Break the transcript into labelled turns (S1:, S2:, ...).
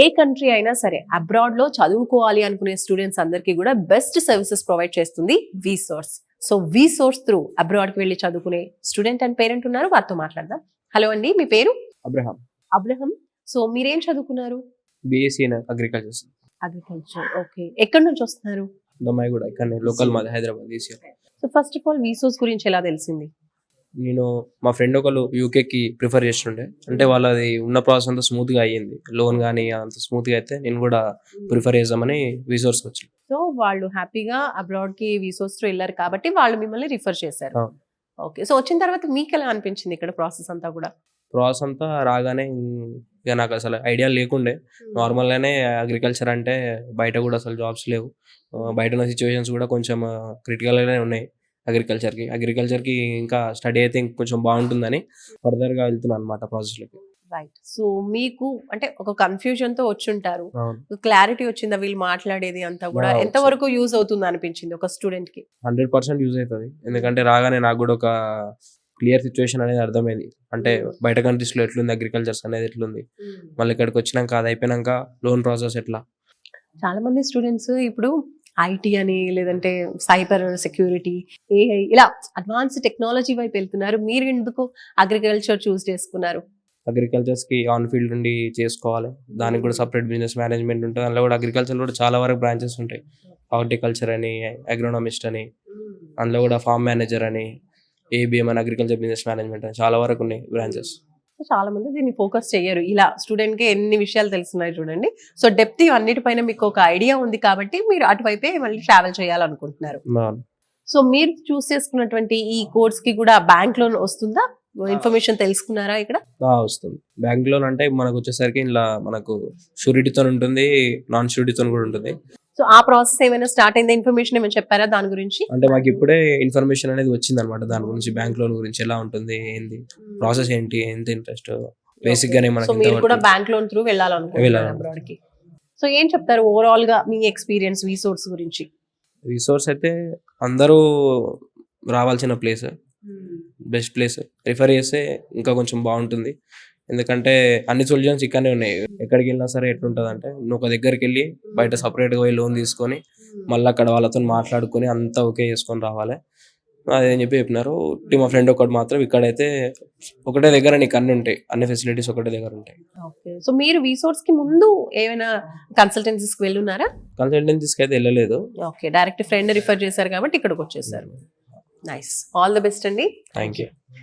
S1: ఏ country అయినా సరే abroad లో చదువుకోవాలి అనుకునే స్టూడెంట్స్ అందరికీ కూడా బెస్ట్ సర్వీసెస్ ప్రొవైడ్ చేస్తుంది విసోర్స్. సో విసోర్స్ త్రూ అబ్రాడ్ కి వెళ్ళి చదువుకునే స్టూడెంట్ అండ్ పేరెంట్ ఉన్నారు, వారితో మాట్లాడదాం. హలో అండి, మీ పేరు?
S2: అబ్రహాం.
S1: అబ్రహం. సో మీరేం చదువుకున్నారు?
S2: BSc in agriculture.
S1: Agriculture. Okay, ఎక్కడి నుంచి వస్తున్నారు?
S2: దమ్మాయి కూడా ఇక్కడ లోకల్ మాది Hyderabad ECR.
S1: So first of all విసోర్స్ గురించి ఎలా తెలిసింది?
S2: నేను మా ఫ్రెండ్ ఒకళ్ళు యూకేకి ప్రిఫర్ చేస్తుండే, అంటే వాళ్ళది ఉన్న ప్రాసెస్ అంతా స్మూత్ గా అయ్యింది, లోన్ కానీ అంత స్మూత్ గా అయితే నేను కూడా ప్రిఫర్ చేద్దామని విసోర్స్ వచ్చి.
S1: సో వాళ్ళు హ్యాపీగా అబ్రాడ్ కి విసోర్స్ తో వెళ్ళారు కాబట్టి వాళ్ళు మిమ్మల్ని రిఫర్ చేశారు. ఓకే, సో వచ్చిన తర్వాత మీకు ఎలా అనిపించింది ఇక్కడ ప్రాసెస్ అంతా కూడా?
S2: ప్రాసెస్ అంతా రాగానే ఇక నాకు అసలు ఐడియా లేకుండే. నార్మల్ గానే అగ్రికల్చర్ అంటే బయట కూడా అసలు జాబ్స్ లేవు, బయట ఉన్న సిచ్యువేషన్స్ కూడా కొంచెం క్రిటికల్ గానే ఉన్నాయి అగ్రికల్చర్ కి ఇంకా స్టడీ అయితే కొంచెం బాగుంటుందని ఫర్దర్ గా వెళ్తున్నాను అనమాట ప్రాసెస్ లోకి.
S1: రైట్. సో మీకు అంటే ఒక కన్ఫ్యూజన్ తో వచ్చుంటారు, క్లారిటీ వచ్చిందా వీళ్ళు మాట్లాడేది అంతా కూడా? ఎంత వరకు యూజ్ అవుతుంది అనిపించింది ఒక స్టూడెంట్ కి?
S2: 100% యూజ్ అవుతుంది, ఎందుకంటే రాగానే నాకు కూడా ఒక క్లియర్ సిచ్యువేషన్ అనేది అర్థమైంది. అంటే బయట కంట్రీస్ లో ఎట్లుంది అగ్రికల్చర్స్ అనేది ఎట్లుంది, మళ్ళీ ఇక్కడికి వచ్చినాక అది అయిపోయినాక లోన్ ప్రాసెస్ ఎట్లా.
S1: చాలా మంది స్టూడెంట్స్ ఇప్పుడు ఐటీ అని లేదంటే సైబర్ సెక్యూరిటీ, ఏఐ ఇలా అడ్వాన్స్ టెక్నాలజీ వైపు వెళ్తున్నారు. మీరు ఎందుకు అగ్రికల్చర్ చూస్ చేసుకున్నారు?
S2: అగ్రికల్చర్స్ కి ఆన్ ఫీల్డ్ ఉండి చేసుకోవాలి, దానికి కూడా సపరేట్ బిజినెస్ మేనేజ్మెంట్ ఉంటుంది. అందులో కూడా అగ్రికల్చర్ కూడా చాలా వరకు బ్రాంచెస్ ఉంటాయి. హార్టికల్చర్ అని, అగ్రోనమిస్ట్ అని, అందులో కూడా ఫార్మ్ మేనేజర్ అని, ఏబిఎం అని, అగ్రికల్చర్ బిజినెస్ మేనేజ్మెంట్ అని చాలా వరకు ఉన్నాయి బ్రాంచెస్.
S1: చాలా మంది దీన్ని ఫోకస్ చేయరు. ఇలా స్టూడెంట్ కి ఎన్ని విషయాలు తెలుస్తున్నాయి చూడండి. సో డెప్త్ అన్నిటిపైన మీకు ఒక ఐడియా ఉంది కాబట్టి మీరు అటువైపే మళ్ళీ ట్రావెల్ చేయాలనుకుంటున్నారు. సో మీరు చూస్ చేసుకున్నటువంటి ఈ కోర్స్ కి కూడా బ్యాంక్ లోన్ వస్తుందా? ఇన్ఫర్మేషన్ తెలుసుకున్నారా ఇక్కడ?
S2: వస్తుంది. బ్యాంక్ లోన్ అంటే మనకు వచ్చేసరికి ఇలా మనకు షూరిటీతో ఉంటుంది, నాన్ షూరిటీతో కూడా ఉంటుంది.
S1: సో ఆ ప్రాసెస్ ఏమైనా స్టార్ట్ అయిందా? ఇన్ఫర్మేషన్ ఏమైనా చెప్పారా దాని గురించి?
S2: అంటే మాకు ఇప్పుడే ఇన్ఫర్మేషన్ అనేది వచ్చింది అనమాట దాని గురించి, బ్యాంక్ లోన్ గురించి ఎలా ఉంటుంది, ఏంది ప్రాసెస్, ఏంటి, ఎంత ఇంట్రెస్ట్, బేసిక్ గానే మనకి.
S1: మీరు కూడా బ్యాంక్ లోన్ త్రూ వెళ్ళాలనుకుంటున్నారు అబ్రాడ్ కి. సో ఏం చెప్తారు ఓవరాల్ గా మీ ఎక్స్పీరియన్స్ విసోర్స్ గురించి?
S2: విసోర్స్ అయితే అందరూ రావాల్సిన ప్లేస్, బెస్ట్ ప్లేస్. రిఫర్ చేస్తే ఇంకా కొంచెం బాగుంటుంది, ఎందుకంటే అన్ని సొల్యూషన్స్ ఇక్కడనే ఉన్నాయి. ఎక్కడికి వెళ్ళినా సరే ఎట్లుంటుంది అంటే, నువ్వు ఒక దగ్గరికి వెళ్ళి బయట సపరేట్గా పోయి లోన్ తీసుకొని మళ్ళీ అక్కడ వాళ్ళతో మాట్లాడుకొని అంతా ఓకే చేసుకొని రావాలి అదేం చెప్పినారు. మా ఫ్రెండ్ ఒకటి మాత్రం ఇక్కడైతే ఒకటే దగ్గర నీకు అన్ని ఉంటాయి, అన్ని ఫెసిలిటీస్ ఒకటే దగ్గర ఉంటాయి.
S1: ఓకే, సో మీరు విసోర్స్ కి ముందు ఏమైనా కన్సల్టెన్సీస్ కి వెళ్ళున్నారా?
S2: కన్సల్టెన్సీస్కి అయితే వెళ్ళలేదు.
S1: ఓకే, డైరెక్ట్ ఫ్రెండ్ రిఫర్ చేశారు కాబట్టి ఇక్కడికి వచ్చేసారు. నైస్, ఆల్ ది బెస్ట్ అండి.
S2: Thank you.